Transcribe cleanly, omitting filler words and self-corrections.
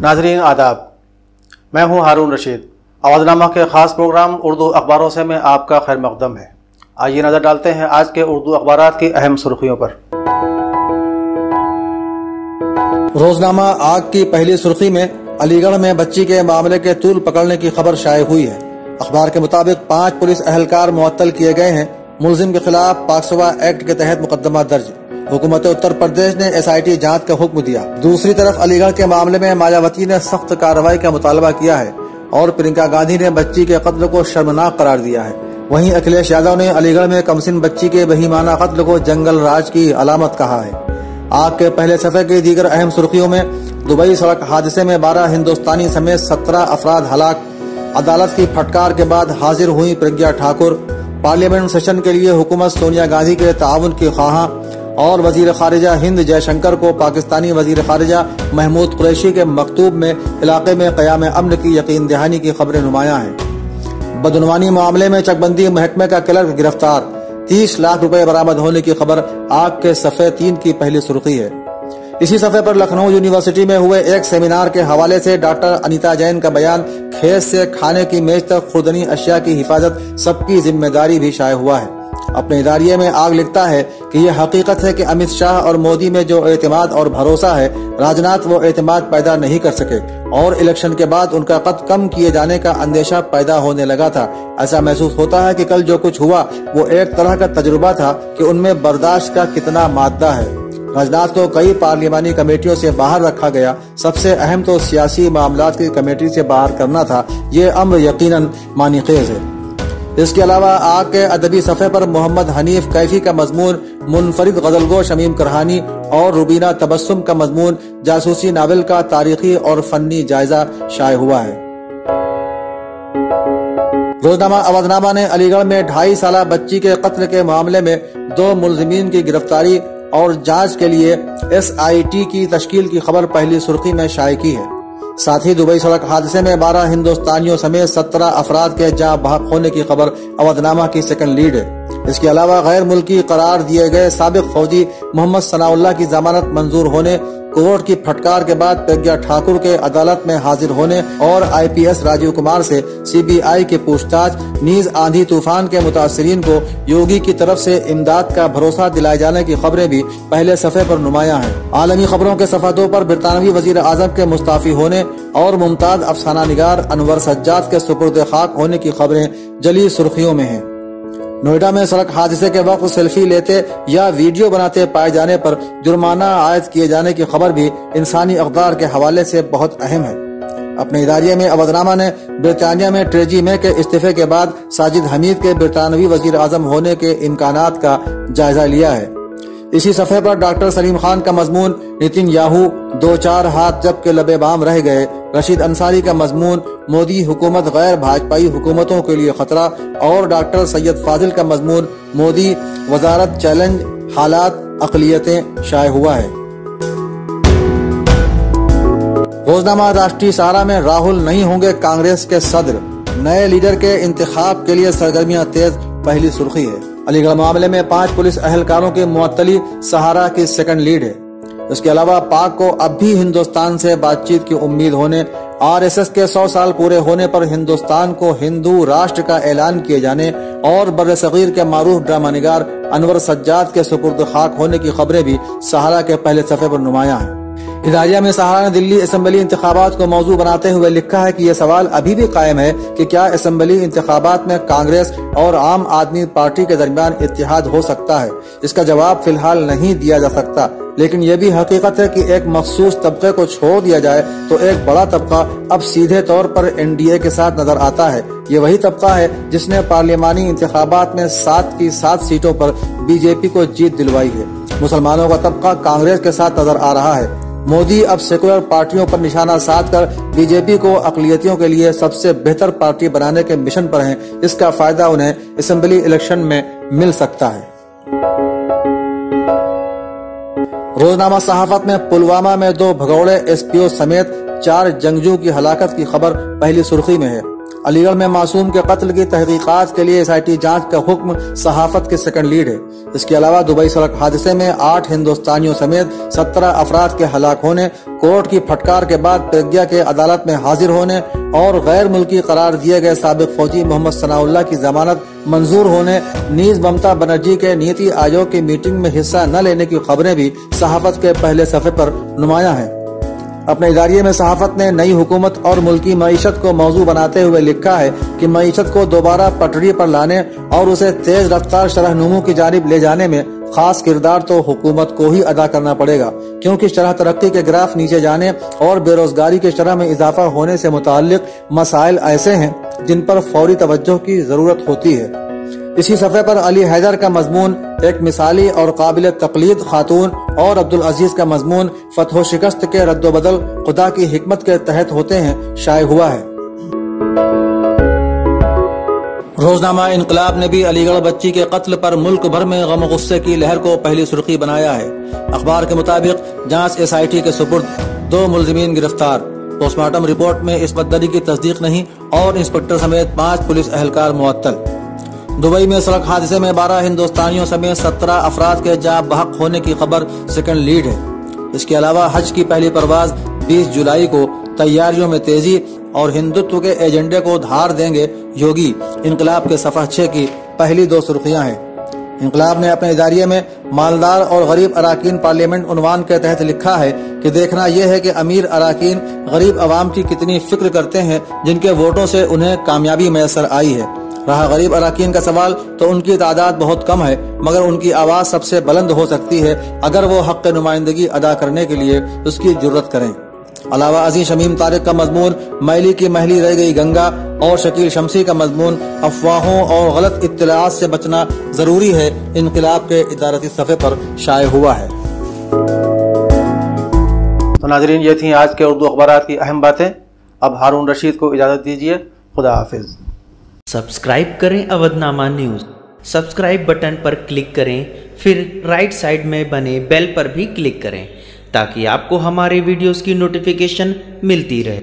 नाज़रीन आदाब, मैं हूं हारून रशीद। आवाज़नामा के ख़ास प्रोग्राम उर्दू अखबारों से में आपका खैर मक़दम है। आइए नज़र डालते हैं आज के उर्दू अखबारात की अहम सुर्खियों पर। रोजनामा आग की पहली सुर्खी में अलीगढ़ में बच्ची के मामले के तूल पकड़ने की खबर शाये हुई है। अखबार के मुताबिक 5 पुलिस अहलकार मुअत्तल किए गए हैं। मुलजिम के खिलाफ पाकसवा एक्ट के तहत मुकदमा दर्ज। हुकूमत उत्तर प्रदेश ने SIT जांच का हुक्म दिया। दूसरी तरफ अलीगढ़ के मामले में मायावती ने सख्त कार्रवाई का मुतालबा किया है और प्रियंका गांधी ने बच्ची के कत्ल को शर्मनाक करार दिया है। वहीं अखिलेश यादव ने अलीगढ़ में कमसिन बच्ची के बहीमाना कत्ल को जंगल राज की अलामत कहा है। आग के पहले सफे की दीगर अहम सुर्खियों में दुबई सड़क हादसे में 12 हिंदुस्तानी समेत 17 अफराद हलाक। अदालत की फटकार के बाद हाजिर हुई प्रज्ञा ठाकुर। पार्लियामेंट सेशन के लिए हुकूमत सोनिया गांधी के ताउन की ख्वाहां और वजीर खारिजा हिंद जयशंकर को पाकिस्तानी वजीर खारिजा महमूद कुरैशी के मकतूब में इलाके में क़याम अमन की यकीन दहानी की खबरें नुमायां हैं। बदनवानी मामले में चकबंदी महकमे का क्लर्क गिरफ्तार। 30 लाख रुपए बरामद होने की खबर आग के सफ़े 3 की पहली सुर्खी है। इसी सफ़े पर लखनऊ यूनिवर्सिटी में हुए एक सेमिनार के हवाले से डॉक्टर अनीता जैन का बयान, खेत से खाने की मेज तक खुर्दनी अशिया की हिफाजत सबकी जिम्मेदारी भी शाये हुआ है। अपने इदारिये में आग लिखता है कि यह हकीकत है कि अमित शाह और मोदी में जो एतमाद और भरोसा है, राजनाथ वो एतमाद पैदा नहीं कर सके और इलेक्शन के बाद उनका कद कम किए जाने का अंदेशा पैदा होने लगा था। ऐसा महसूस होता है कि कल जो कुछ हुआ वो एक तरह का तजुर्बा था कि उनमें बर्दाश्त का कितना मादा है। राजनाथ को कई पार्लियामानी कमेटियों से बाहर रखा गया। सबसे अहम तो सियासी मामलात की कमेटी से बाहर करना था। ये अम्र यकीनन मानीखेज है। इसके अलावा आग के अदबी सफ़े पर मोहम्मद हनीफ कैफी का मजमून, मुनफरिद गजलगो शमीम करहानी और रुबीना तबस्सुम का मजमून जासूसी नावल का तारीखी और फन्नी जायजा शाये हुआ है। रोजनामा अवधनामा ने अलीगढ़ में 2.5 साला बच्ची के कत्ल के मामले में 2 मुलजिमीन की गिरफ्तारी और जांच के लिए SIT की तश्कील की खबर पहली सुर्खी में शाये की है। साथ ही दुबई सड़क हादसे में 12 हिंदुस्तानियों समेत 17 अफराद के जाँ बहक होने की खबर अवधनामा की सेकंड लीड है। इसके अलावा गैर मुल्की करार दिए गए साबिक फौजी मोहम्मद सनाउल्लाह की जमानत मंजूर होने, कोर्ट की फटकार के बाद प्रज्ञा ठाकुर के अदालत में हाजिर होने और IPS राजीव कुमार से CBI की पूछताछ, नीज आंधी तूफान के मुतासिरीन को योगी की तरफ से इमदाद का भरोसा दिलाए जाने की खबरें भी पहले सफ़े पर नुमायां हैं। आलमी खबरों के सफ़ा 2 पर बरतानवी वजीर आजम के मुस्ताफी होने और मुमताज अफसाना निगार अनवर सज्जाद के सुपुर्द खाक होने की खबरें जली सुर्खियों में हैं। नोएडा में सड़क हादसे के वक्त सेल्फी लेते या वीडियो बनाते पाए जाने पर जुर्माना आयद किए जाने की खबर भी इंसानी अक़दार के हवाले से बहुत अहम है। अपने इदारिये में अवधनामा ने ब्रितानिया में ट्रेजी मे के इस्तीफे के बाद साजिद हमीद के बरतानवी वजीर आजम होने के इम्कानात का जायजा लिया है। इसी सफ़े पर डॉक्टर सलीम खान का मजमून, नितिन याहू 2-4 हाथ जब के लबे बाम रह गए, रशीद अंसारी का मजमून, मोदी हुकूमत गैर भाजपाई हुकूमतों के लिए खतरा और डॉक्टर सैयद फाजिल का मजमून, मोदी वजारत चैलेंज हालात अक़लियतें शाये हुआ है। रोजनामा राष्ट्रीय सहारा में राहुल नहीं होंगे कांग्रेस के सदर, नए लीडर के इंतखाब के लिए सरगर्मियां तेज पहली सुर्खी है। अलीगढ़ मामले में 5 पुलिस अहलकारों की मुअत्तली सहारा की सेकंड लीड है। इसके अलावा पाक को अब भी हिंदुस्तान से बातचीत की उम्मीद होने, RSS के 100 साल पूरे होने पर हिंदुस्तान को हिंदू राष्ट्र का ऐलान किए जाने और बर्र-ए-सग़ीर के मारूफ ड्रामा निगार अनवर सज्जाद के सुपुर्द खाक होने की खबरें भी सहारा के पहले सफ़े पर नुमायां हैं। इदारिया में सहारा ने दिल्ली असेंबली इंतखाबात को मौजू बनाते हुए लिखा है कि यह सवाल अभी भी कायम है कि क्या असेंबली इंतखाबात में कांग्रेस और आम आदमी पार्टी के दरमियान इत्तेहाद हो सकता है। इसका जवाब फिलहाल नहीं दिया जा सकता, लेकिन यह भी हकीकत है कि एक मखसूस तबके को छोड़ दिया जाए तो एक बड़ा तबका अब सीधे तौर पर NDA के साथ नजर आता है। ये वही तबका है जिसने पार्लियामानी इंतखाबात में 7 की 7 सीटों पर BJP को जीत दिलवाई है। मुसलमानों का तबका कांग्रेस के साथ नजर आ रहा है। मोदी अब सेकुलर पार्टियों पर निशाना साधकर BJP को अक़लियतियों के लिए सबसे बेहतर पार्टी बनाने के मिशन पर हैं। इसका फायदा उन्हें असेंबली इलेक्शन में मिल सकता है। रोजनामा सहाफत में पुलवामा में 2 भगौड़े SPO समेत 4 जंगजू की हलाकत की खबर पहली सुर्खी में है। علی گڑھ میں معصوم کے قتل کی تحقیقات کے لیے SIT جانچ کا حکم صحافت کی سیکنڈ لیڈ ہے۔ اس کے علاوہ دبئی سڑک حادثے میں 8 ہندوستانیوں سمیت 17 افراد کے ہلاک ہونے، کورٹ کی پھٹکار کے بعد پرگیا کے عدالت میں حاضر ہونے اور غیر ملکی قرار دیے گئے سابق فوجی محمد ثناء اللہ کی ضمانت منظور ہونے، نیز ممتا بنرجی کے نیتی آیوگ کی میٹنگ میں حصہ نہ لینے کی خبریں بھی صحافت کے پہلے صفحے پر نمایاں ہیں۔ اپنے اداریے میں صحافت نے نئی حکومت اور ملکی معیشت کو موضوع بناتے ہوئے لکھا ہے کہ معیشت کو دوبارہ پٹری پر لانے اور اسے تیز رفتار شرح نمو کی جانب لے جانے میں خاص کردار تو حکومت کو ہی ادا کرنا پڑے گا، کیونکہ شرح ترقی کے گراف نیچے جانے اور بے روزگاری کی شرح میں اضافہ ہونے سے متعلق مسائل ایسے ہیں جن پر فوری توجہ کی ضرورت ہوتی ہے۔ اسی صفحے پر علی حیدر کا مضمون ایک مثالی اور قابل تقلید خاتون اور عبدالعزیز کا مضمون فتح و شکست کے رد و بدل خدا کی حکمت کے تحت ہوتے ہیں شائع ہوا ہے۔ روزنامہ انقلاب نے بھی علی گڑھ بچی کے قتل پر ملک بھر میں غم و غصے کی لہر کو پہلی سرخی بنایا ہے۔ اخبار کے مطابق جانچ SIT کے سپرد، 2 ملزمین گرفتار، پوسٹ مارٹم رپورٹ میں اس بددری کی تصدیق نہیں اور انسپکٹر سمیت 5 پولیس اہلکار معطل۔ دبئی میں سڑک حادثے میں 12 ہندوستانیوں سمیت 17 افراد کے جاں بحق ہونے کی خبر سیکنڈ لیڈ ہے۔ اس کے علاوہ حج کی پہلی پرواز 20 جولائی کو، تیاریوں میں تیزی اور ہندوتو کے ایجنڈے کو دھار دیں گے یوگی، انقلاب کے صفحہ 6 کی پہلی 2 سرخیاں ہیں۔ انقلاب نے اپنے اداریے میں مالدار اور غریب اراکین پارلیمنٹ عنوان کے تحت لکھا ہے کہ دیکھنا یہ ہے کہ امیر اراکین غریب عوام کی کتنی فکر کرتے ہیں جن کے ووٹوں سے انہیں کامیابی میسر آئی ہے۔ رہا غریب اراکین کا سوال تو ان کی تعداد بہت کم ہے، مگر ان کی آواز سب سے بلند ہو سکتی ہے اگر وہ حق نمائندگی ادا کرنے کے لیے اس کی جرت کریں۔ علاوہ ازیں شمیم طارق کا مضمون میلی کی مہلی رہ گئی گنگا اور شکیل شمسی کا مضمون افواہوں اور غلط اطلاعات سے بچنا ضروری ہے انقلاب کے ادارتی صفحے پر شائع ہوا ہے۔ تو ناظرین، یہ تھیں آج کے اردو اخبارات کی اہم باتیں۔ اب ہارون رشید کو اجازت دیجیے۔ خدا حافظ۔ سبسکرائب کریں اودھ نامہ نیوز، سبسکرائب بٹن پر کلک کریں، پھر رائٹ سائڈ میں بنے بیل پر بھی کلک کریں تاکہ آپ کو ہمارے ویڈیوز کی نوٹیفیکیشن ملتی رہے۔